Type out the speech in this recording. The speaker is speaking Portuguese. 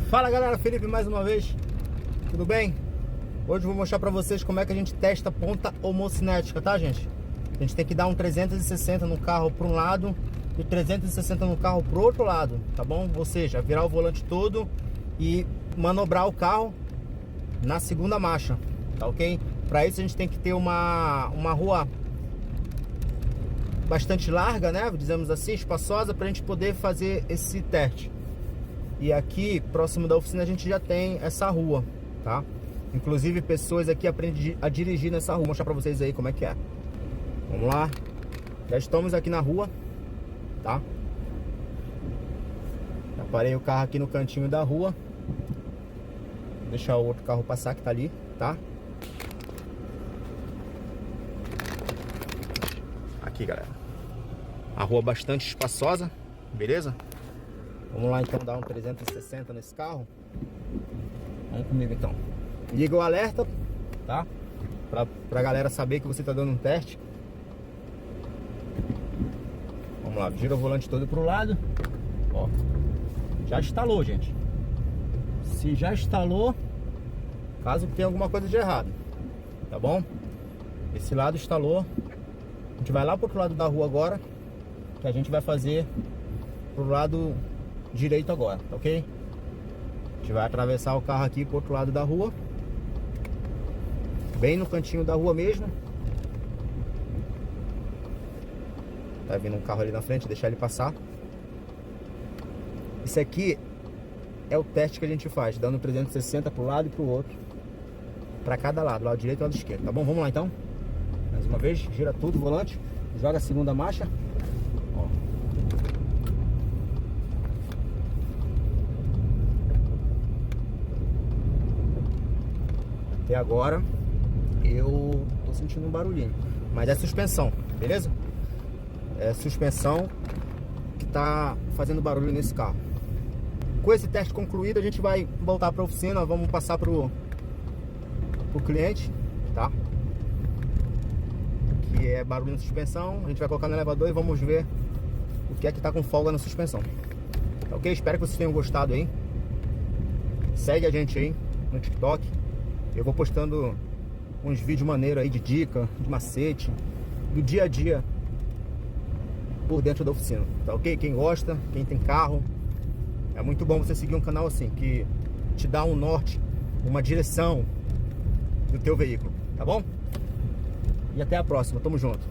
Fala galera, Felipe mais uma vez, tudo bem? Hoje eu vou mostrar pra vocês como é que a gente testa ponta homocinética, tá gente? A gente tem que dar um 360 no carro para um lado e 360 no carro pro outro lado, tá bom? Ou seja, virar o volante todo e manobrar o carro na segunda marcha, tá ok? Para isso a gente tem que ter uma rua bastante larga, né? Dizemos assim, espaçosa, para a gente poder fazer esse teste. E aqui, próximo da oficina, a gente já tem essa rua, tá? Inclusive, pessoas aqui aprendem a dirigir nessa rua. Vou mostrar pra vocês aí como é que é. Vamos lá. Já estamos aqui na rua, tá? Já parei o carro aqui no cantinho da rua. Vou deixar o outro carro passar que tá ali, tá? Aqui, galera. A rua bastante espaçosa, beleza? Vamos lá então dar um 360 nesse carro. Vamos comigo então. Liga o alerta, tá? Pra galera saber que você tá dando um teste. Vamos lá, gira o volante todo pro lado. Ó, já instalou, gente. Se já instalou, caso tenha alguma coisa de errado, tá bom? Esse lado instalou. A gente vai lá pro outro lado da rua agora, que a gente vai fazer pro lado direito agora, tá ok? A gente vai atravessar o carro aqui pro outro lado da rua, bem no cantinho da rua mesmo. Tá vindo um carro ali na frente, deixar ele passar. Isso aqui é o teste que a gente faz, dando 360 pro lado e pro outro, para cada lado direito e lado esquerdo, tá bom? Vamos lá então. Mais uma vez, gira tudo o volante, joga a segunda marcha. Até agora eu tô sentindo um barulhinho, mas é suspensão, beleza? É suspensão que tá fazendo barulho nesse carro. Com esse teste concluído, a gente vai voltar para a oficina, vamos passar pro cliente, tá? Que é barulho na suspensão. A gente vai colocar no elevador e vamos ver o que é que tá com folga na suspensão, tá ok? Espero que vocês tenham gostado aí. Segue a gente aí no TikTok. Eu vou postando uns vídeos maneiros aí de dica, de macete, do dia a dia por dentro da oficina, tá ok? Quem gosta, quem tem carro, é muito bom você seguir um canal assim, que te dá um norte, uma direção do teu veículo, tá bom? E até a próxima, tamo junto.